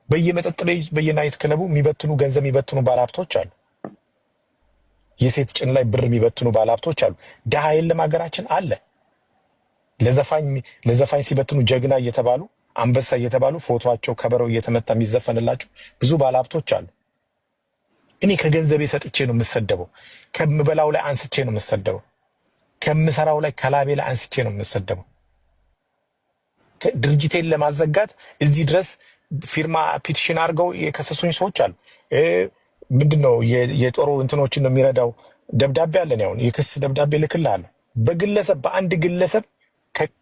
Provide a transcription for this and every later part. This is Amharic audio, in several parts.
በየመጠጥ ቤት በየናይት ክለቡ የሚበትኑ ገንዘብ የሚበትኑ ባለሀብቶች አሉ። የሴት ጭን ላይ ብር የሚበትኑ ባለሀብቶች አሉ። ድሃ የለም ሀገራችን አለ። ለዘፋኝ ሲበትኑ ጀግና እየተባሉ አንበሳ እየተባሉ ፎቶቸው ከበረው እየተመታ የሚዘፈንላቸው ብዙ ባለሀብቶች አሉ። እኔ ከገንዘቤ ሰጥቼ ነው የምሰደበው። ከምበላው ላይ አንስቼ ነው የምሰደበው። ከምሰራው ላይ ከላቤ ላይ አንስቼ ነው የምሰደበው። ድርጅቴን ለማዘጋት እዚህ ድረስ ፊርማ ፒቲሽን አድርገው የከሰሱኝ ሰዎች አሉ። ምንድነው የጦር እንትኖችን ነው የሚረዳው ደብዳቤ አለን። ያው የክስ ደብዳቤ ልክልሃለሁ። በግለሰብ በአንድ ግለሰብ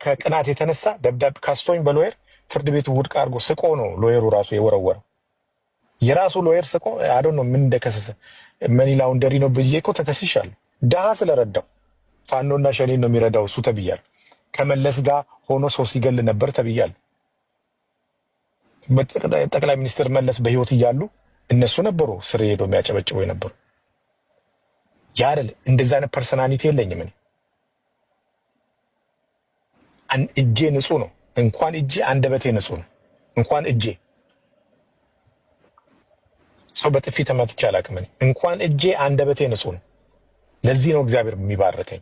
ከቅናት የተነሳ ደብዳቤ ካስቶኝ በሎየር ፍርድ ቤቱ ውድቅ አድርጎ ስቆ ነው ሎየሩ ራሱ የወረወረው። የራሱ ሎየር ስቆ አዶ ነው ምን እንደከሰሰ መኒ ላውንደሪ ነው ብዬ እኮ ተከስሻለሁ። ድሃ ስለረዳው ፋኖና ሸኔን ነው የሚረዳው እሱ ተብያለሁ። ከመለስ ጋር ሆኖ ሰው ሲገል ነበር ተብያለሁ። ጠቅላይ ሚኒስትር መለስ በህይወት እያሉ እነሱ ነበሩ ስር ሄዶ የሚያጨበጭቡ የነበሩ። ያ አይደል? እንደዛ አይነት ፐርሰናሊቲ የለኝም እኔ። እጄ ንጹህ ነው። እንኳን እጄ አንደበቴ ንጹህ ነው። እንኳን እጄ ሰው በጥፊ ተመትቼ አላውቅም እኔ። እንኳን እጄ አንደበቴ ንጹህ ነው። ለዚህ ነው እግዚአብሔር የሚባርከኝ።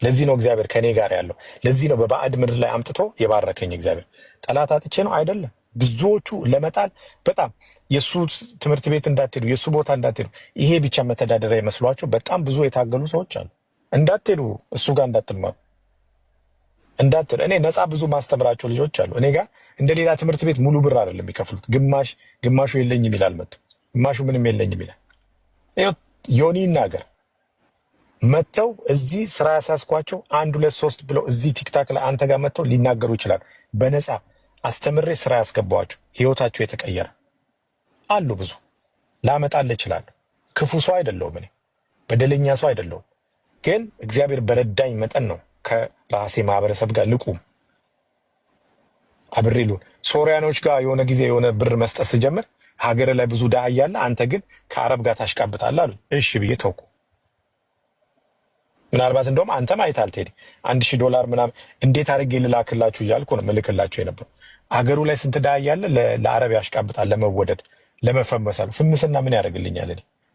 ለዚህ ነው እግዚአብሔር ከኔ ጋር ያለው። ለዚህ ነው በባዕድ ምድር ላይ አምጥቶ የባረከኝ እግዚአብሔር። ጠላት አጥቼ ነው አይደለም። ብዙዎቹ ለመጣል በጣም የሱ ትምህርት ቤት እንዳትሄዱ፣ የሱ ቦታ እንዳትሄዱ፣ ይሄ ብቻ መተዳደሪያ ይመስሏቸው በጣም ብዙ የታገሉ ሰዎች አሉ። እንዳትሄዱ፣ እሱ ጋር እንዳትማሩ እንዳትል። እኔ ነፃ ብዙ ማስተምራቸው ልጆች አሉ። እኔ ጋር እንደ ሌላ ትምህርት ቤት ሙሉ ብር አይደለም የሚከፍሉት። ግማሹ የለኝም ይላል መጥቶ፣ ግማሹ ምንም የለኝም ይላል። ይኸው ዮኒ ይናገር መጥተው እዚህ ስራ ያሳስኳቸው 1 2 3 ብለው እዚህ ቲክታክ ላይ አንተ ጋር መጥተው ሊናገሩ ይችላል። በነፃ አስተምሬ ስራ ያስገባዋቸው ህይወታቸው የተቀየረ አሉ። ብዙ ላመጣልህ እችላለሁ። ክፉ ሰው አይደለሁም እኔ፣ በደለኛ ሰው አይደለሁም። ግን እግዚአብሔር በረዳኝ መጠን ነው ከራሴ ማህበረሰብ ጋር ልቁም አብሬሉን። ሶሪያኖች ጋር የሆነ ጊዜ የሆነ ብር መስጠት ስጀምር ሀገር ላይ ብዙ ዳህ እያለ አንተ ግን ከአረብ ጋር ታሽቃብጣለህ አሉ። እሺ ብዬ ተውኩ። ምናልባት እንደውም አንተም አይታል ቴዲ $1000 ምናምን እንዴት አድርጌ ልላክላችሁ እያልኩ ነው መልክላችሁ የነበሩ። አገሩ ላይ ስንት ዳህ እያለ ለአረብ ያሽቃብጣል ለመወደድ ለመፈመሳሉ። ፍምስና ምን ያደርግልኛል?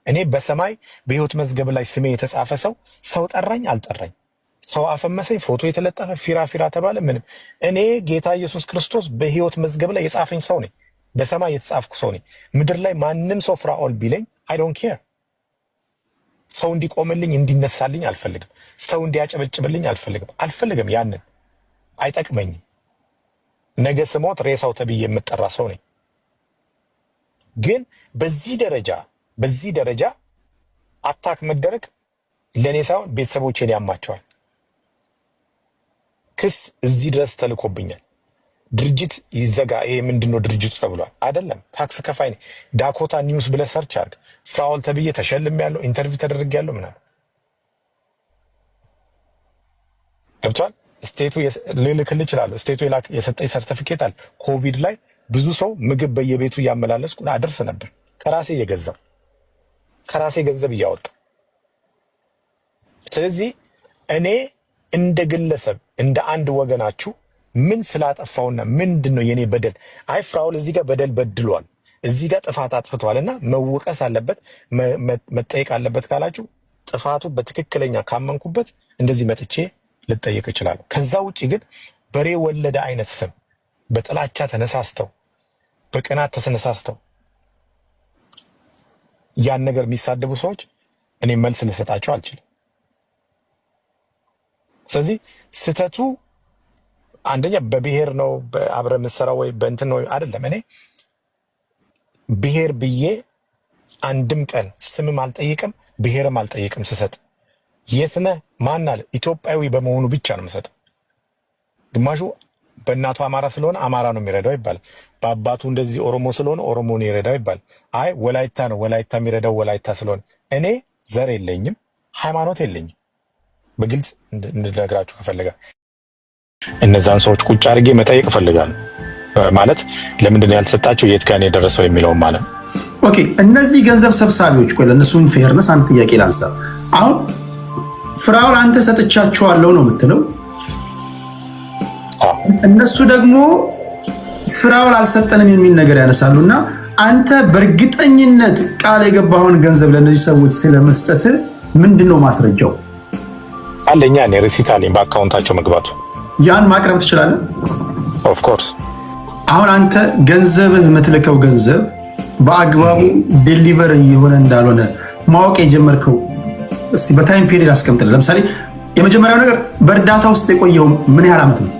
እኔ በሰማይ በህይወት መዝገብ ላይ ስሜ የተጻፈ ሰው ጠራኝ አልጠራኝ፣ ሰው አፈመሰኝ፣ ፎቶ የተለጠፈ ፊራ ተባለ ምንም፣ እኔ ጌታ ኢየሱስ ክርስቶስ በህይወት መዝገብ ላይ የጻፈኝ ሰው ነኝ። በሰማይ የተጻፍኩ ሰው ነኝ። ምድር ላይ ማንም ሰው ፍራኦል ቢለኝ አይ ዶንት ኬር። ሰው እንዲቆምልኝ እንዲነሳልኝ አልፈልግም። ሰው እንዲያጨበጭብልኝ አልፈልግም። ያንን አይጠቅመኝም። ነገ ስሞት ሬሳው ተብዬ የምጠራ ሰው ነኝ። ግን በዚህ ደረጃ አታክ መደረግ ለኔ ሳይሆን ቤተሰቦቼን ያማቸዋል። ክስ እዚህ ድረስ ተልኮብኛል። ድርጅት ይዘጋ፣ ይሄ ምንድነው ድርጅቱ ተብሏል። አይደለም ታክስ ከፋይ ነኝ። ዳኮታ ኒውስ ብለህ ሰርች አድርግ። ፍራኦል ተብዬ ተሸልሜያለሁ፣ ኢንተርቪው ተደርጌያለሁ ምናምን ገብቷል። ስቴቱ ልልክልህ እችላለሁ። ስቴቱ የሰጠኝ ሰርቲፊኬት አለ። ኮቪድ ላይ ብዙ ሰው ምግብ በየቤቱ እያመላለስኩ አደርስ ነበር፣ ከራሴ እየገዛው ከራሴ ገንዘብ እያወጣ። ስለዚህ እኔ እንደ ግለሰብ እንደ አንድ ወገናችሁ ምን ስላጠፋውና ምንድነው የኔ በደል? አይ ፍራኦል እዚህ ጋር በደል በድሏል፣ እዚህ ጋር ጥፋት አጥፍቷልና መወቀስ አለበት መጠየቅ አለበት ካላችሁ ጥፋቱ በትክክለኛ ካመንኩበት እንደዚህ መጥቼ ልጠየቅ እችላለሁ። ከዛ ውጪ ግን በሬ ወለደ አይነት ስም በጥላቻ ተነሳስተው በቅናት ተነሳስተው ያን ነገር የሚሳደቡ ሰዎች እኔ መልስ ልሰጣቸው አልችልም። ስለዚህ ስተቱ አንደኛ በብሔር ነው በአብረ መሰራው ወይ በእንትን ነው አይደለም። እኔ ብሔር ብዬ አንድም ቀን ስምም አልጠይቅም ብሔርም አልጠይቅም። ስሰጥ የት ነህ ማን አለ ኢትዮጵያዊ በመሆኑ ብቻ ነው የምሰጠው። ግማሹ በእናቱ አማራ ስለሆነ አማራ ነው የሚረዳው ይባላል። በአባቱ እንደዚህ ኦሮሞ ስለሆነ ኦሮሞ ነው የሚረዳው ይባላል። አይ ወላይታ ነው ወላይታ የሚረዳው ወላይታ ስለሆነ። እኔ ዘር የለኝም ሃይማኖት የለኝም። በግልጽ እንድነግራችሁ ከፈለጋ እነዛን ሰዎች ቁጭ አድርጌ መጠየቅ እፈልጋለሁ። ማለት ለምንድን ነው ያልተሰጣቸው የት ጋር ነው የደረሰው የሚለው ማለት ነው። ኦኬ እነዚህ ገንዘብ ሰብሳቢዎች ቆይ ለነሱም ፌርነስ አንድ ጥያቄ ላንሳ። አሁን ፍራኦል አንተ ሰጥቻቸዋለሁ ነው የምትለው፣ እነሱ ደግሞ ፍራውል አልሰጠንም የሚል ነገር ያነሳሉና አንተ በእርግጠኝነት ቃል የገባውን ገንዘብ ለነዚህ ሰዎች ስለመስጠት ምንድነው ማስረጃው? አለኛ እኔ ሪሲት አለኝ በአካውንታቸው መግባቱ። ያን ማቅረብ ትችላለህ? ኦፍ ኮርስ። አሁን አንተ ገንዘብህ የምትልከው ገንዘብ በአግባቡ ዴሊቨር እየሆነ እንዳልሆነ ማወቅ የጀመርከው እስቲ በታይም ፒሪየድ አስቀምጥልህ። ለምሳሌ የመጀመሪያው ነገር በእርዳታ ውስጥ የቆየው ምን ያህል ዓመት ነው?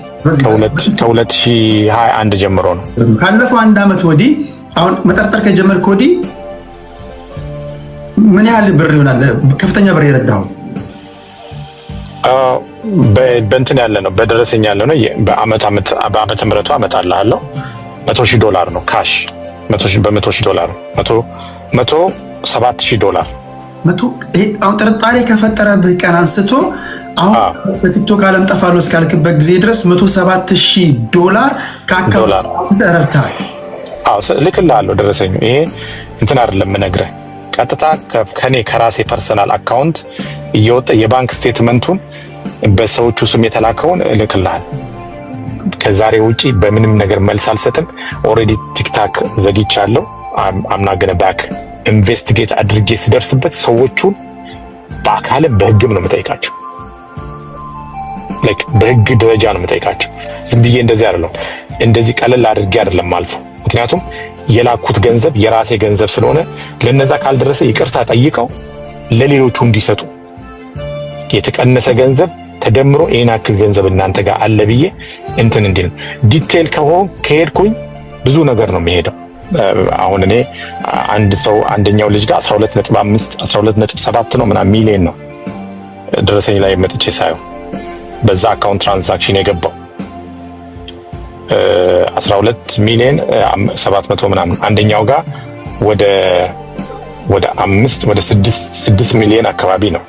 ከ2021 ጀምሮ ነው። ካለፈው 1 ዓመት ወዲህ አሁን መጠርጠር ከጀመርክ ወዲህ ምን ያህል ብር ይሆናል ከፍተኛ ብር የረዳኸው? በእንትን ያለ ነው በደረሰኝ ያለ ነው። በዓመተ ምህረቱ አመጣልሃለሁ $100,000 ነው ካሽ $100,000 $107,000 አሁን ጥርጣሬ ከፈጠረብህ ቀን አንስቶ አሁን በቲክቶክ ዓለም ጠፋለሁ እስካልክበት ጊዜ ድረስ $107,000 ከአካውንት ተረድተሃል። ልክልሃለሁ ደረሰኝ። ይሄ እንትን አይደለም የምነግርህ ቀጥታ ከኔ ከራሴ ፐርሰናል አካውንት እየወጣ የባንክ ስቴትመንቱን በሰዎቹ ስም የተላከውን ልክልሃል። ከዛሬ ውጪ በምንም ነገር መልስ አልሰጥም። ኦልሬዲ ቲክታክ ዘግቻለሁ። አምናገነ ባክ ኢንቨስቲጌት አድርጌ ስደርስበት ሰዎቹን በአካልም በህግም ነው የምጠይቃቸው። በህግ ደረጃ ነው የምጠይቃቸው። ዝም ብዬ እንደዚህ አይደለም፣ እንደዚህ ቀለል አድርጌ አይደለም አልፎ። ምክንያቱም የላኩት ገንዘብ የራሴ ገንዘብ ስለሆነ ለነዛ ካልደረሰ ይቅርታ ጠይቀው ለሌሎቹ እንዲሰጡ የተቀነሰ ገንዘብ ተደምሮ ይሄን አክል ገንዘብ እናንተ ጋር አለ ብዬ እንትን እንዲል ዲቴል ከሄድኩኝ ብዙ ነገር ነው የሚሄደው። አሁን እኔ አንድ ሰው አንደኛው ልጅ ጋር 12.5 12.7 ነው ምናምን ሚሊዮን ነው ደረሰኝ ላይ መጥቼ ሳየው በዛ አካውንት ትራንዛክሽን የገባው 12,700,000 ምናምን። አንደኛው ጋር ወደ 6 ሚሊዮን አካባቢ ነው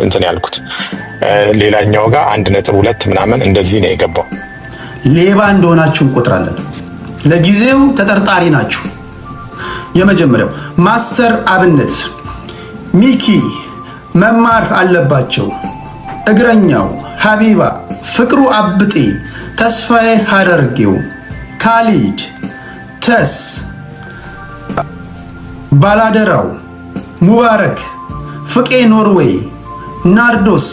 እንትን ያልኩት። ሌላኛው ጋር 1.2 ምናምን እንደዚህ ነው የገባው። ሌባ እንደሆናችሁ እንቆጥራለን። ለጊዜው ተጠርጣሪ ናችሁ። የመጀመሪያው ማስተር አብነት፣ ሚኪ መማር አለባቸው፣ እግረኛው፣ ሀቢባ፣ ፍቅሩ አብጤ፣ ተስፋዬ ሀደርጌው፣ ካሊድ፣ ተስ፣ ባላደራው፣ ሙባረክ፣ ፍቄ ኖርዌይ፣ ናርዶስ።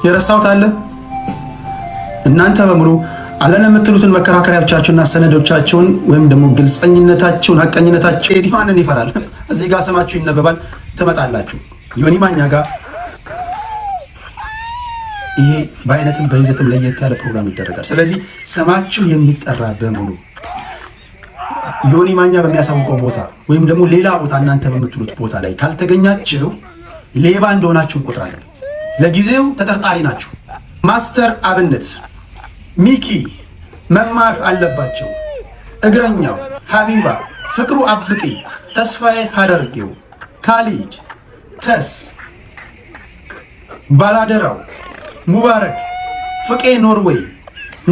የረሳሁት አለ? እናንተ በሙሉ አለን የምትሉትን መከራከሪያዎቻችሁና ሰነዶቻችሁን ወይም ደግሞ ግልጸኝነታችሁን ሐቀኝነታችሁ ማንን ይፈራል? እዚህ ጋር ስማችሁ ይነበባል፣ ትመጣላችሁ። ዮኒ ማኛ ጋር ይሄ በአይነትም በይዘትም ለየት ያለ ፕሮግራም ይደረጋል። ስለዚህ ስማችሁ የሚጠራ በሙሉ ዮኒ ማኛ በሚያሳውቀው ቦታ ወይም ደግሞ ሌላ ቦታ እናንተ በምትሉት ቦታ ላይ ካልተገኛችሁ ሌባ እንደሆናችሁ እንቆጥራለን። ለጊዜው ተጠርጣሪ ናችሁ። ማስተር አብነት፣ ሚኪ መማር አለባቸው፣ እግረኛው፣ ሀቢባ፣ ፍቅሩ አብጤ፣ ተስፋዬ ሀደርጌው፣ ካሊድ፣ ተስ፣ ባላደራው፣ ሙባረክ፣ ፍቄ ኖርዌይ፣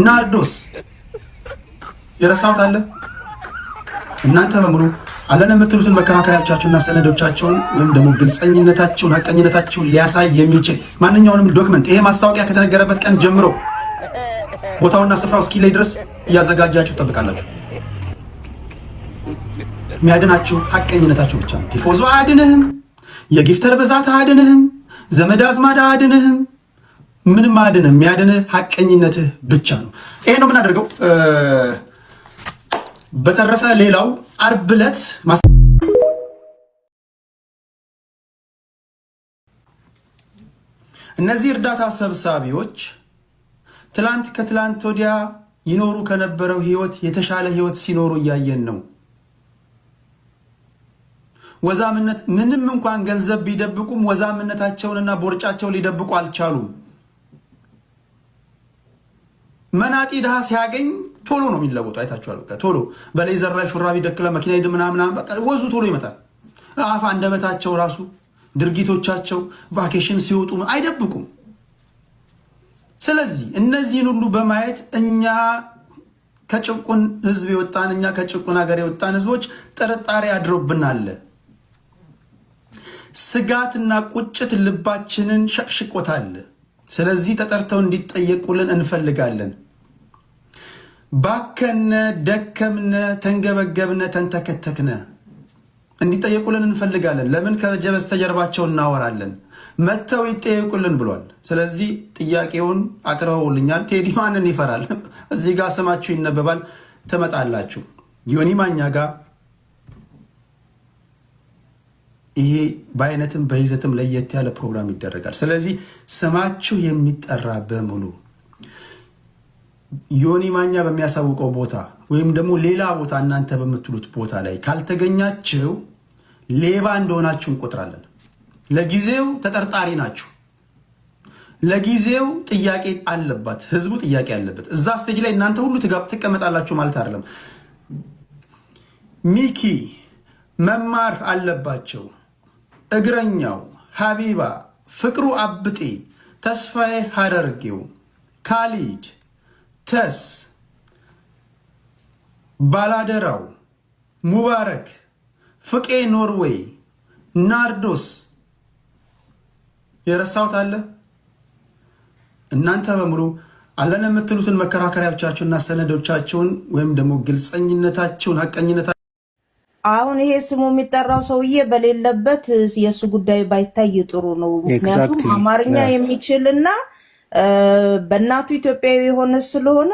ናርዶስ። የረሳሁት አለ? እናንተ በሙሉ አለን የምትሉትን መከራከሪያዎቻችሁና ሰነዶቻችሁን ወይም ደግሞ ግልጸኝነታችሁን ሐቀኝነታችሁን ሊያሳይ የሚችል ማንኛውንም ዶክመንት ይሄ ማስታወቂያ ከተነገረበት ቀን ጀምሮ ቦታውና ስፍራው እስኪለይ ድረስ እያዘጋጃችሁ ትጠብቃላችሁ። የሚያድናችሁ ሐቀኝነታችሁ ብቻ ነው። ቲፎዞ አያድንህም። የጊፍተር ብዛት አያድንህም። ዘመድ አዝማድ አያድንህም። ምንም አያድንህም። የሚያድንህ ሐቀኝነትህ ብቻ ነው። ይሄ ነው የምናደርገው። በተረፈ ሌላው ዓርብ ዕለት እነዚህ እርዳታ ሰብሳቢዎች ትላንት ከትላንት ወዲያ ይኖሩ ከነበረው ህይወት የተሻለ ህይወት ሲኖሩ እያየን ነው። ወዛምነት ምንም እንኳን ገንዘብ ቢደብቁም ወዛምነታቸውንና ቦርጫቸውን ሊደብቁ አልቻሉም። መናጢ ድሃ ሲያገኝ ቶሎ ነው የሚለወጡ። አይታችኋል። በቃ ቶሎ በሌዘር ላይ ሹራብ ይደክለ መኪና ይድ ምናምን በቃ ወዙ ቶሎ ይመጣል። አፍ አንደበታቸው ራሱ ድርጊቶቻቸው ቫኬሽን ሲወጡ አይደብቁም። ስለዚህ እነዚህን ሁሉ በማየት እኛ ከጭቁን ህዝብ የወጣን እኛ ከጭቁን ሀገር የወጣን ህዝቦች ጥርጣሬ አድሮብናል። ስጋትና ቁጭት ልባችንን ሸቅሽቆታል። ስለዚህ ተጠርተው እንዲጠየቁልን እንፈልጋለን። ባከነ፣ ደከምነ፣ ተንገበገብነ፣ ተንተከተክነ እንዲጠየቁልን እንፈልጋለን። ለምን ከበስተጀርባቸው እናወራለን? መተው ይጠየቁልን ብሏል። ስለዚህ ጥያቄውን አቅርበውልኛል። ቴዲ ማንን ይፈራል? እዚህ ጋር ስማችሁ ይነበባል፣ ትመጣላችሁ። ዮኒ ማኛ ጋር ይሄ በአይነትም በይዘትም ለየት ያለ ፕሮግራም ይደረጋል። ስለዚህ ስማችሁ የሚጠራ በሙሉ ዮኒ ማኛ በሚያሳውቀው ቦታ ወይም ደግሞ ሌላ ቦታ እናንተ በምትሉት ቦታ ላይ ካልተገኛችሁ ሌባ እንደሆናችሁ እንቆጥራለን። ለጊዜው ተጠርጣሪ ናችሁ። ለጊዜው ጥያቄ አለባት፣ ህዝቡ ጥያቄ አለበት። እዛ ስቴጅ ላይ እናንተ ሁሉ ትቀመጣላችሁ ማለት አይደለም። ሚኪ መማር አለባቸው፣ እግረኛው፣ ሀቢባ፣ ፍቅሩ አብጤ፣ ተስፋዬ ሀደርጌው፣ ካሊድ፣ ተስ፣ ባላደራው፣ ሙባረክ፣ ፍቄ፣ ኖርዌይ፣ ናርዶስ፣ የረሳሁት አለ? እናንተ በሙሉ አለን የምትሉትን መከራከሪያዎቻችሁንና ሰነዶቻችሁን ወይም ደግሞ ግልጸኝነታችሁን ሀቀኝነታ አሁን ይሄ ስሙ የሚጠራው ሰውዬ በሌለበት የእሱ ጉዳይ ባይታይ ጥሩ ነው። ምክንያቱም አማርኛ የሚችልና በእናቱ ኢትዮጵያዊ የሆነ ስለሆነ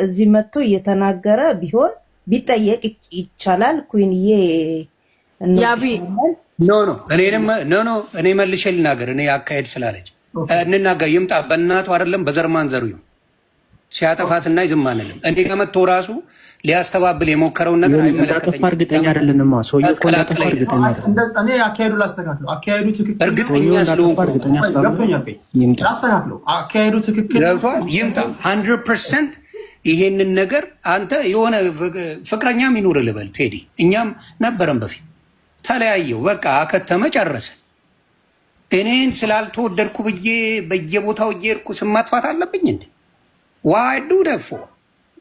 እዚህ መጥቶ እየተናገረ ቢሆን ቢጠየቅ ይቻላል። ኩይንዬ ያቢ እኔ መልሼ ልናገር። እኔ አካሄድ ስላለች እንናገር ይምጣ። በእናቱ አይደለም በዘር ማንዘሩ ሲያጠፋት እና ዝም አንልም። እኔ ከመጥቶ ራሱ ሊያስተባብል የሞከረውን ነገር እንዳጠፋ እርግጠኛ አይደለንማ። ሰውዬው እኮ እንዳጠፋ እርግጠኛ አይደለም። እኔ አካሄዱ ላስተካክለው። አካሄዱ ትክክል እርግጠኛ ስለሆንኩ ላስተካክለው። አካሄዱ ትክክል ገብቷል። ይምጣ 100%። ይሄንን ነገር አንተ የሆነ ፍቅረኛ ይኑር ልበል ቴዲ፣ እኛም ነበረን በፊት ተለያየው፣ በቃ አከተመ፣ ጨረሰ። እኔን ስላልተወደድኩ ብዬ በየቦታው እየሄድኩ ስም ማጥፋት አለብኝ እንዴ? ዋዱ ደፎ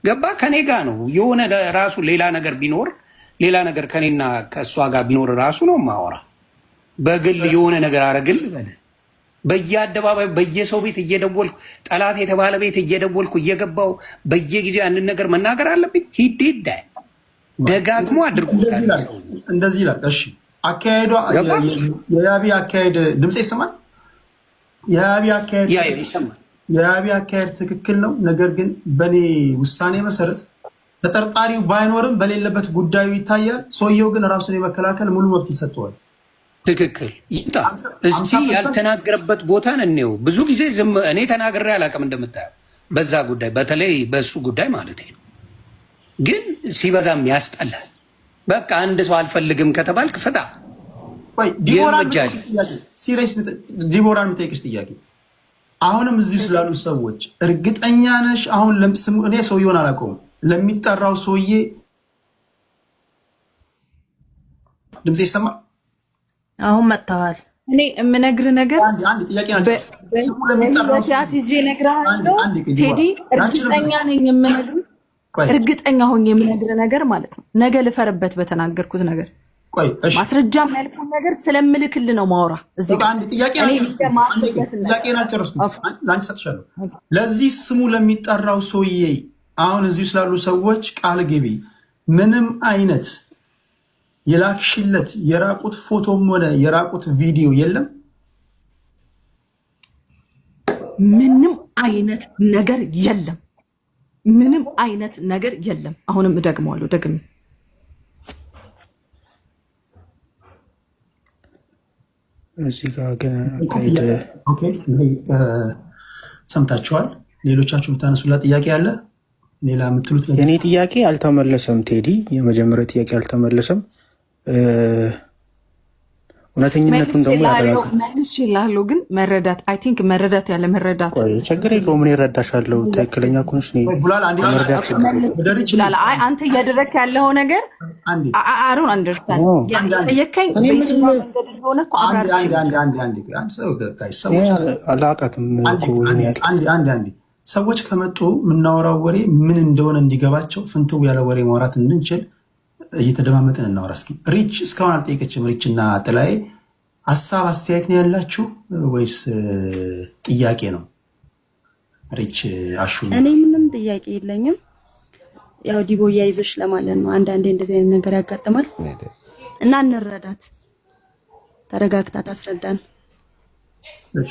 ገባ ከኔ ጋር ነው። የሆነ ራሱ ሌላ ነገር ቢኖር ሌላ ነገር ከኔና ከእሷ ጋር ቢኖር ራሱ ነው ማወራ። በግል የሆነ ነገር አረግል በለ በየአደባባይ በየሰው ቤት እየደወልኩ ጠላት የተባለ ቤት እየደወልኩ እየገባው በየጊዜው ያንን ነገር መናገር አለብኝ? ሂድ ደጋግሞ አድርጎታል። እንደዚህ ይላል። እሺ አካሄዷ የያቢ አካሄድ ድምፅ ይሰማል። የያቢ አካሄድ ይሰማል። የያቢ አካሄድ ትክክል ነው። ነገር ግን በእኔ ውሳኔ መሰረት ተጠርጣሪው ባይኖርም በሌለበት ጉዳዩ ይታያል። ሰውየው ግን ራሱን የመከላከል ሙሉ መብት ይሰጠዋል። ትክክል ይምጣ። እስቲ ያልተናገረበት ቦታን እንየው። ብዙ ጊዜ ዝም እኔ ተናግሬ አላውቅም እንደምታየው በዛ ጉዳይ፣ በተለይ በእሱ ጉዳይ ማለት ነው። ግን ሲበዛም ያስጠላል። በቃ አንድ ሰው አልፈልግም ከተባልክ ፍታ። ዲቦራን የምጠይቅሽ ጥያቄ አሁንም እዚሁ ስላሉ ሰዎች እርግጠኛ ነሽ? አሁን እኔ ሰውየውን አላውቀውም። ለሚጠራው ሰውዬ ድምፅ ይሰማል? አሁን መጥተዋል። እኔ የምነግርህ ነገር ቴዲ፣ እርግጠኛ ነኝ የምነግርህ እርግጠኛ ሆኜ የምነግርህ ነገር ማለት ነው። ነገ ልፈርበት በተናገርኩት ነገር ማስረጃም ያልኩት ነገር ስለምልክል ነው ማውራ። ለዚህ ስሙ ለሚጠራው ሰውዬ አሁን እዚሁ ስላሉ ሰዎች ቃል ግቢ። ምንም አይነት የላክሽለት የራቁት ፎቶም ሆነ የራቁት ቪዲዮ የለም። ምንም አይነት ነገር የለም። ምንም አይነት ነገር የለም። አሁንም እደግመዋለሁ ደግሜ እዚህ ጋር ግን ሰምታችኋል። ሌሎቻችሁ የምታነሱላት ጥያቄ አለ? ሌላ የምትሉት? የኔ ጥያቄ አልተመለሰም ቴዲ፣ የመጀመሪያ ጥያቄ አልተመለሰም። እውነተኝነቱን ደግሞ ይላሉ። ግን መረዳት አይ ቲንክ መረዳት ያለ መረዳት ችግር የለውም። እኔ እረዳሻለሁ። ትክክለኛ ኮንሽ ይችላል። አይ አንተ እያደረክ ያለው ነገር አሮን አንደርስታንድ የከኝ ሰዎች ከመጡ የምናወራው ወሬ ምን እንደሆነ እንዲገባቸው ፍንትው ያለ ወሬ ማውራት እንድንችል እየተደማመጥን እናወራ። እስኪ ሪች እስካሁን አልጠየቀችም። ሪች እና ጥላዬ ሀሳብ አስተያየት ነው ያላችሁ ወይስ ጥያቄ ነው? ሪች አሹ፣ እኔ ምንም ጥያቄ የለኝም። ያው ዲቦ ያይዞሽ ለማለት ነው። አንዳንዴ እንደዚህ አይነት ነገር ያጋጥማል እና እንረዳት፣ ተረጋግታ ታስረዳን። እሺ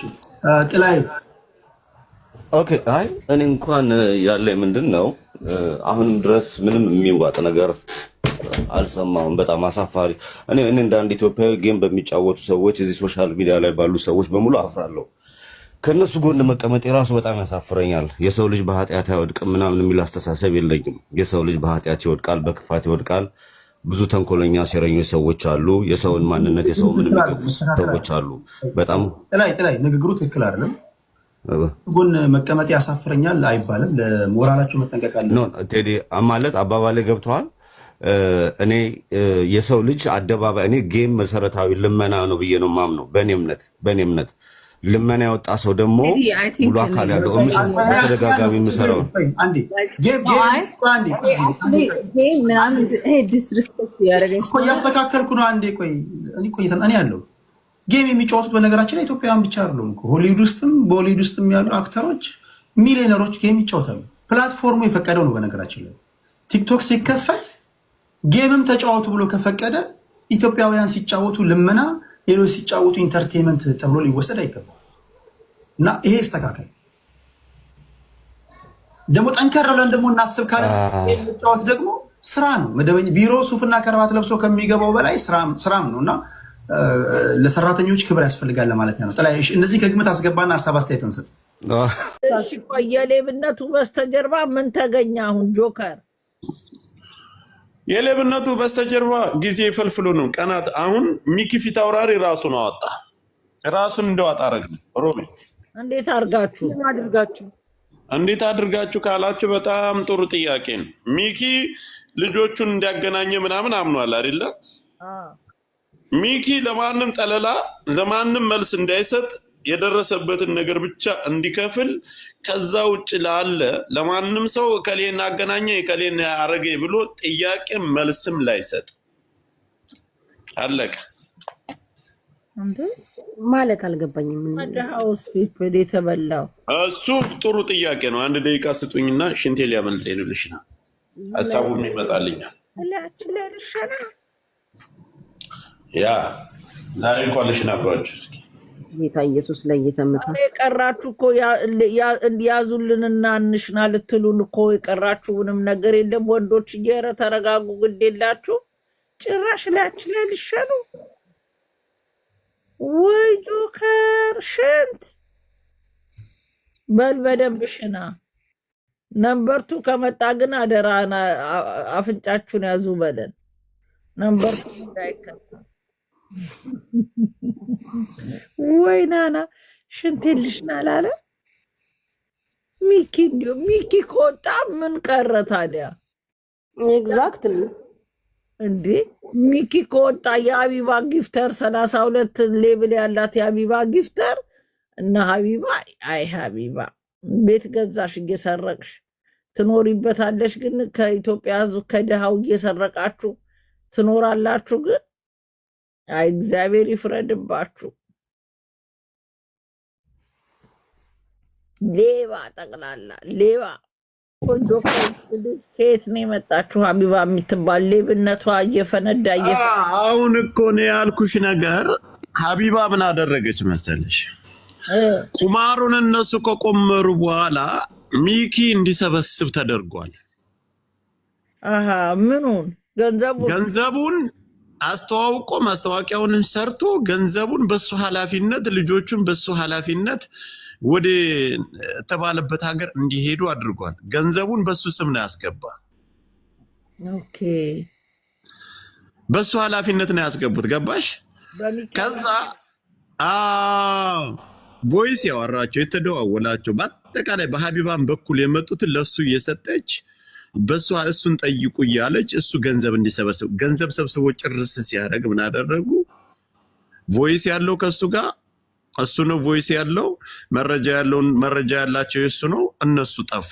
ጥላይ ኦኬ። አይ እኔ እንኳን ያለ ምንድነው አሁን ድረስ ምንም የሚዋጥ ነገር አልሰማሁም። በጣም አሳፋሪ። እኔ እንደ አንድ ኢትዮጵያዊ ጌም በሚጫወቱ ሰዎች እዚህ ሶሻል ሚዲያ ላይ ባሉ ሰዎች በሙሉ አፍራለሁ። ከነሱ ጎን መቀመጥ የራሱ በጣም ያሳፍረኛል። የሰው ልጅ በኃጢአት አይወድቅም ምናምን የሚል አስተሳሰብ የለኝም። የሰው ልጅ በኃጢአት ይወድቃል፣ በክፋት ይወድቃል። ብዙ ተንኮለኛ ሴረኞች ሰዎች አሉ። የሰውን ማንነት የሰው ምን የሚገፉ ሰዎች አሉ። በጣም ጥላይ ንግግሩ ትክክል አይደለም። ጎን መቀመጥ ያሳፍረኛል አይባልም። ለሞራላቸው መጠንቀቅ አለ ነው ቴዲ ማለት አባባሌ ገብተዋል። እኔ የሰው ልጅ አደባባይ እኔ ጌም መሰረታዊ ልመና ነው ብዬ ነው ማምነው። በእኔ እምነት ልመና ያወጣ ሰው ደግሞ ሙሉ አካል ያለው ተደጋጋሚ የምሰራው ያስተካከልኩ ነው። አንዴ ቆይ እኔ ያለው ጌም የሚጫወቱት በነገራችን ላይ ኢትዮጵያውያን ብቻ አይደሉም። ሆሊውድ ውስጥም በሆሊውድ ውስጥም ያሉ አክተሮች ሚሊዮነሮች ጌም ይጫወታሉ። ፕላትፎርሙ የፈቀደው ነው። በነገራችን ላይ ቲክቶክ ሲከፈት ጌምም ተጫወቱ ብሎ ከፈቀደ ኢትዮጵያውያን ሲጫወቱ ልመና፣ ሌሎች ሲጫወቱ ኢንተርቴንመንት ተብሎ ሊወሰድ አይገባም እና ይሄ ይስተካከል። ደግሞ ጠንከር ብለን ደግሞ እናስብ ካለ የሚጫወት ደግሞ ስራ ነው። መደበኛ ቢሮ ሱፍና ከረባት ለብሶ ከሚገባው በላይ ስራም ነው እና ለሰራተኞች ክብር ያስፈልጋል ለማለት ነው። ጥላይ እነዚህ ከግምት አስገባና ሀሳብ አስተያየት እንሰጥ። የሌብነቱ በስተጀርባ ምን ተገኘ? አሁን ጆከር የሌብነቱ በስተጀርባ ጊዜ ፈልፍሎ ነው ቀናት። አሁን ሚኪ ፊት አውራሪ ራሱን አወጣ፣ ራሱን እንደዋጣ አረግ። ሮሚ እንዴት አድርጋችሁ ካላችሁ በጣም ጥሩ ጥያቄ ነው። ሚኪ ልጆቹን እንዲያገናኘ ምናምን አምኗል አይደለ? ሚኪ ለማንም ጠለላ ለማንም መልስ እንዳይሰጥ የደረሰበትን ነገር ብቻ እንዲከፍል ከዛ ውጭ ላለ ለማንም ሰው ከሌና አገናኘ ከሌና አረገ ብሎ ጥያቄ መልስም ላይሰጥ አለቀ። እንዴ ማለት አልገባኝም። ማዳውስ ፒፕል የተበላው እሱ ጥሩ ጥያቄ ነው። አንድ ደቂቃ ስጡኝና ሽንቴ ሊያመልጠኝ ነው። ልሽና ሐሳቡን ይመጣልኛል። አላችሁ ለርሻና ያ ዛሬ እንኳን ልሽና አባችሁ እስኪ ጌታ ኢየሱስ ላይ እየተመታ የቀራችሁ እኮ ያዙልንና እንሽና ልትሉን እኮ የቀራችሁ ምንም ነገር የለም። ወንዶች እየረ ተረጋጉ፣ ግድ የላችሁ ጭራሽ ላችሁ ላይ ልሸኑ ወይ ጆከር ሽንት በል በደንብ ሽና። ነምበርቱ ከመጣ ግን አደራና አፍንጫችሁን ያዙ በለን። ነምበርቱ እንዳይከታ ወይ ናና ሽንት ልሽና አላለ ሚኪ። እንዲሁ ሚኪ ከወጣ ምን ቀረ ታዲያ? ኤግዛክትሊ እንዴ ሚኪ ከወጣ የሀቢባ ጊፍተር 32 ሌብል ያላት የሀቢባ ጊፍተር እና ሀቢባ አይ ሀቢባ ቤት ገዛሽ እየሰረቅሽ ትኖሪበታለሽ። ግን ከኢትዮጵያ ሕዝብ ከድሃው እየሰረቃችሁ ትኖራላችሁ። ግን አይ እግዚአብሔር ይፍረድባችሁ። ሌባ ጠቅላላ ሌባ። ከየት ነው የመጣችሁ? ሀቢባ የምትባል ሌብነቷ እየፈነዳ አሁን እኮ ነው ያልኩሽ ነገር። ሀቢባ ምን አደረገች መሰለሽ? ቁማሩን እነሱ ከቆመሩ በኋላ ሚኪ እንዲሰበስብ ተደርጓል። አሃ ምኑን? ገንዘቡን አስተዋውቆ ማስታወቂያውንም ሰርቶ ገንዘቡን በሱ ኃላፊነት ልጆቹን በሱ ኃላፊነት ወደ ተባለበት ሀገር እንዲሄዱ አድርጓል። ገንዘቡን በሱ ስም ነው ያስገባ። ኦኬ በሱ ኃላፊነት ነው ያስገቡት። ገባሽ? ከዛ ቮይስ ያወራቸው የተደዋወላቸው በአጠቃላይ በሀቢባን በኩል የመጡትን ለሱ እየሰጠች በሱ እሱን ጠይቁ እያለች እሱ ገንዘብ እንዲሰበስብ ገንዘብ ሰብስቦ ጭርስ ሲያደርግ ምን አደረጉ? ቮይስ ያለው ከሱ ጋር እሱ ነው። ቮይስ ያለው መረጃ ያላቸው የሱ ነው። እነሱ ጠፉ።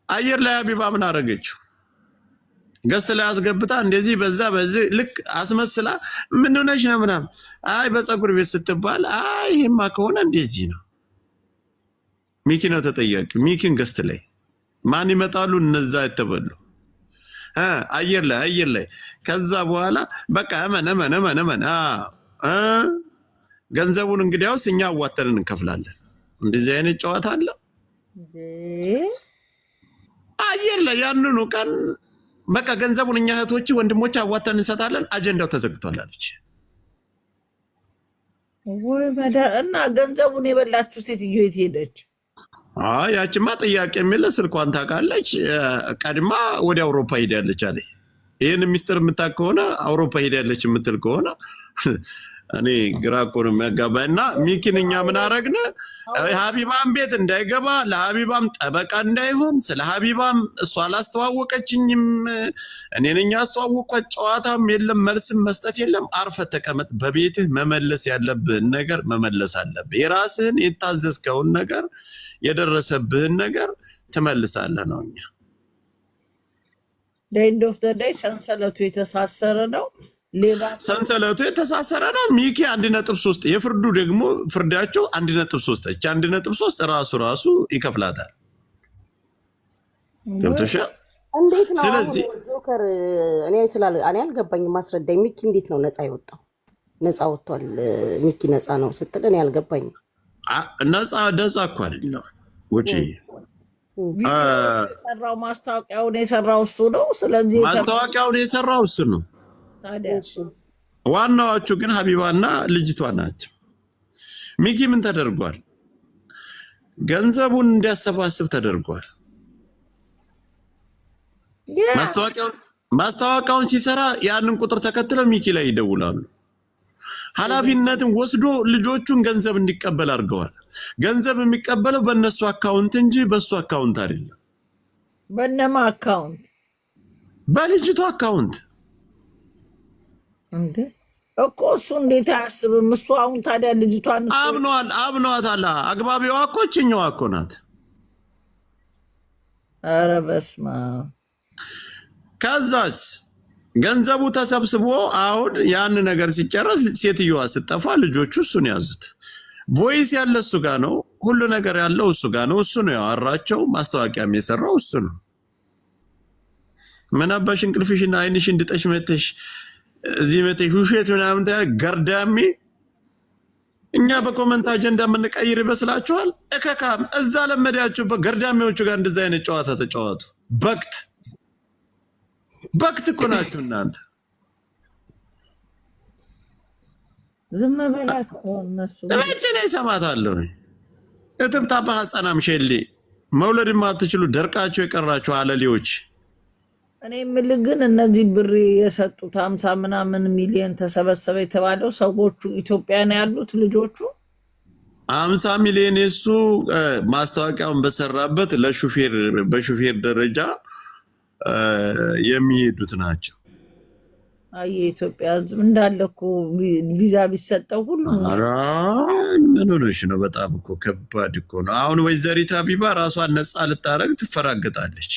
አየር ላይ ሀቢባ ምን አደረገችው? ገስት ላይ አስገብታ እንደዚህ በዛ በዚህ ልክ አስመስላ ምን ሆነሽ ነው ምናምን። አይ በፀጉር ቤት ስትባል አይ ይሄማ ከሆነ እንደዚህ ነው። ሚኪ ነው ተጠያቂ። ሚኪን ገስት ላይ ማን ይመጣሉ? እነዛ የተበሉ አየር ላይ ከዛ በኋላ በቃ እመን ገንዘቡን እንግዲያውስ እኛ አዋተን እንከፍላለን። እንደዚህ አይነት ጨዋታ አለ አየር ላይ ያንኑ ቀን በቃ ገንዘቡን እኛ እህቶች ወንድሞች አዋተን እንሰጣለን። አጀንዳው ተዘግቷል አለች። ወይ እና ገንዘቡን የበላችሁ ሴትዮ የት ሄደች? ያቺማ ጥያቄ የሚል ስልኳን ታውቃለች። ቀድማ ወደ አውሮፓ ሄዳለች አለ። ይሄን ሚስጥር የምታውቅ ከሆነ አውሮፓ ሄዳለች የምትል ከሆነ እኔ ግራ እኮ ነው የሚያጋባና ሚኪን እኛ ምን አረግነ? ሀቢባም ቤት እንዳይገባ ለሀቢባም ጠበቃ እንዳይሆን ስለ ሀቢባም እሷ አላስተዋወቀችኝም እኔ ነኝ ያስተዋወቅኳት። ጨዋታም የለም መልስም መስጠት የለም። አርፈ ተቀመጥ። በቤትህ መመለስ ያለብህን ነገር መመለስ አለብህ። የራስህን የታዘዝከውን ነገር የደረሰብህን ነገር ትመልሳለህ ነው። እኛ ኤንድ ኦፍ ዘ ዴይ ሰንሰለቱ የተሳሰረ ነው። ሰንሰለቱ የተሳሰረ ነው። ሚኪ 1.3 የፍርዱ ደግሞ ፍርዳቸው 1.3 እቺ 1.3 ራሱ ይከፍላታል። ገብተሻል? እንዴት ነው? ስለዚህ ጆከር እኔ አልገባኝም። ማስረዳኝ። ሚኪ እንዴት ነው ነፃ የወጣው? ነፃ ወጥቷል ሚኪ ነፃ ነው ስትል እኔ አልገባኝም። ነፃ እኮ አይደለም ወጪ የሰራው ማስታወቂያውን የሰራው እሱ ነው። ስለዚህ ማስታወቂያውን የሰራው እሱ ነው። ዋናዎቹ ግን ሀቢባና ልጅቷ ናቸው። ሚኪ ምን ተደርጓል? ገንዘቡን እንዲያሰባስብ ተደርጓል። ማስታወቂያውን ሲሰራ ያንን ቁጥር ተከትለው ሚኪ ላይ ይደውላሉ። ኃላፊነትን ወስዶ ልጆቹን ገንዘብ እንዲቀበል አድርገዋል። ገንዘብ የሚቀበለው በእነሱ አካውንት እንጂ በሱ አካውንት አይደለም። በእነማ አካውንት? በልጅቷ አካውንት። እንዴ እኮ እሱ እንዴት አያስብም? እሱ አሁን ታዲያ ልጅቷን አብኗታል። አግባቢዋ እኮ እችኛዋ እኮ ናት። ኧረ በስመ አብ። ከዛስ ገንዘቡ ተሰብስቦ አሁን ያን ነገር ሲጨረስ ሴትዮዋ ስጠፋ ልጆቹ እሱን ያዙት። ቮይስ ያለ እሱ ጋር ነው። ሁሉ ነገር ያለው እሱ ጋር ነው። እሱ ነው ያወራቸው። ማስታወቂያም የሰራው እሱ ነው። ምን አባሽ እንቅልፍሽና አይንሽ እንድጠሽ መተሽ እዚህ መተሽ ውሸት ምናምን ገርዳሚ። እኛ በኮመንት አጀንዳ የምንቀይር ይመስላችኋል? እከካም እዛ ለመዳችሁ በገርዳሚዎቹ ጋር እንደዛ አይነት ጨዋታ ተጫወቱ። በክት እኮ ናችሁ እናንተ። ዝም በላችሁ እነሱ መቼ ላይ ሰማታለሁ። እትብታባ ሐጸናም ሸሌ መውለድማ አትችሉ ደርቃችሁ የቀራችሁ አለሌዎች። እኔ የምልህ ግን እነዚህ ብር የሰጡት 50 ምናምን ሚሊዮን ተሰበሰበ የተባለው ሰዎቹ ኢትዮጵያ ነው ያሉት ልጆቹ? 50 ሚሊዮን የሱ ማስታወቂያውን በሰራበት በሹፌር ደረጃ የሚሄዱት ናቸው። አይ የኢትዮጵያ ሕዝብ እንዳለ እኮ ቪዛ ቢሰጠው ሁሉ ምን ሆነሽ ነው? በጣም እኮ ከባድ እኮ ነው። አሁን ወይዘሪት ሀቢባ ራሷን ነፃ ልታረግ ትፈራገጣለች።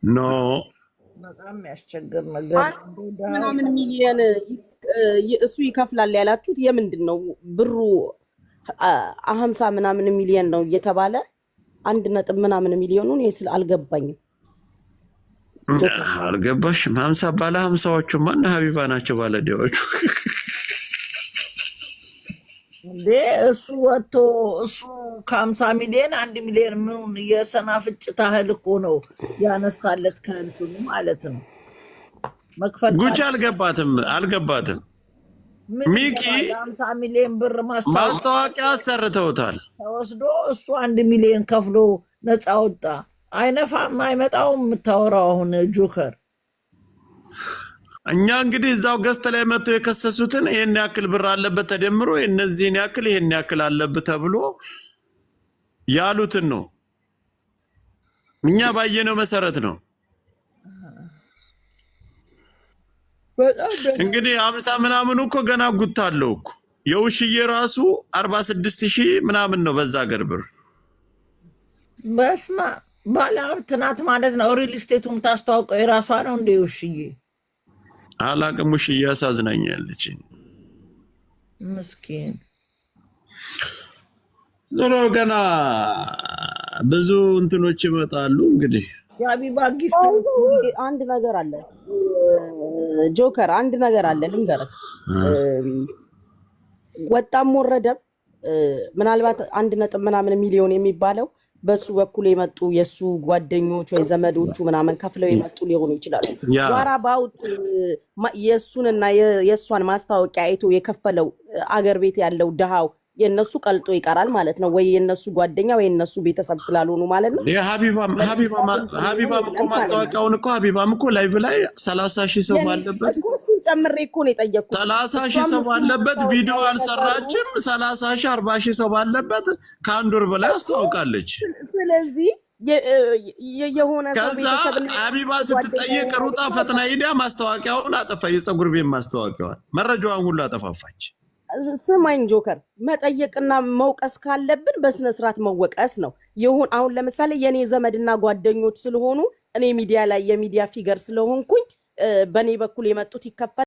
ኖ በጣም ያስቸግር ነገር። ምናምን ሚሊዮን እሱ ይከፍላል ያላችሁት የምንድን ነው? ብሩ 50 ምናምን ሚሊዮን ነው እየተባለ 1 ምናምን ሚሊዮኑን አልገባኝም። አልገባሽም? 50 ባለ 50ዎቹ ማን ሀቢባ ናቸው ባለዲያዎቹ። እንዴ እሱ ወጥቶ እሱ ከ50 ሚሊዮን 1 ሚሊዮን ምኑን የሰናፍጭ ታህል እኮ ነው ያነሳለት ከእንትኑ ማለት ነው። መክፈል ጉቺ አልገባትም። ሚኪ 50 ሚሊዮን ብር ማስታወቂያ አሰርተውታል። ተወስዶ እሱ 1 ሚሊዮን ከፍሎ ነፃ ወጣ። አይነፋም አይመጣውም የምታወራው አሁን ጆከር። እኛ እንግዲህ እዛው ገዝተ ላይ መጥተው የከሰሱትን ይሄን ያክል ብር አለበት ተደምሮ እነዚህን ያክል ይሄን ያክል አለበት ተብሎ ያሉትን ነው እኛ ባየነው መሰረት ነው። እንግዲህ 50 ምናምን እኮ ገና ጉታለው እኮ የውሽዬ ራሱ 46,000 ምናምን ነው በዛ ገር ብር። በስማ ባለሀብት ናት ማለት ነው። ሪል ስቴቱን ታስተዋውቀው የራሷ ነው እንደ ውሽዬ። አላቅም። ውሽዬ ያሳዝናኛለች ምስኪን። ዞሮ ገና ብዙ እንትኖች ይመጣሉ እንግዲህ የሀቢባ ጊፍት አንድ ነገር አለ ጆከር አንድ ነገር አለ ልንገርህ ወጣም ወረደም ምናልባት 1.ምናምን ሚሊዮን የሚባለው በሱ በኩል የመጡ የሱ ጓደኞች ወይ ዘመዶቹ ምናምን ከፍለው የመጡ ሊሆኑ ይችላሉ ዋራባውት የሱንና የሷን ማስታወቂያ አይቶ የከፈለው አገር ቤት ያለው ደሃው የነሱ ቀልጦ ይቀራል ማለት ነው ወይ የነሱ ጓደኛ ወይ የነሱ ቤተሰብ ስላልሆኑ ማለት ነው ሀቢባም እኮ ማስታወቂያውን እኮ ሀቢባም እኮ ላይቭ ላይ 30,000 ሰው ባለበት ጨምሬ እኮ ነው የጠየቅኩት 30,000 ሰው ባለበት ቪዲዮ አልሰራችም 30,000 40,000 ሰው ባለበት ከአንድ ወር በላይ አስተዋውቃለች ስለዚህ የሆነ ሰው ቤተሰብ ሀቢባ ስትጠየቅ ሩጣ ፈጥና ሄዳ ማስታወቂያውን አጠፋ የፀጉር ቤት ማስታወቂያውን መረጃዋን ሁሉ አጠፋፋች ስማኝ ጆከር መጠየቅና መውቀስ ካለብን በስነ ስርዓት መወቀስ ነው ይሁን አሁን ለምሳሌ የኔ ዘመድና ጓደኞች ስለሆኑ እኔ ሚዲያ ላይ የሚዲያ ፊገር ስለሆንኩኝ በኔ በኩል የመጡት ይከፈል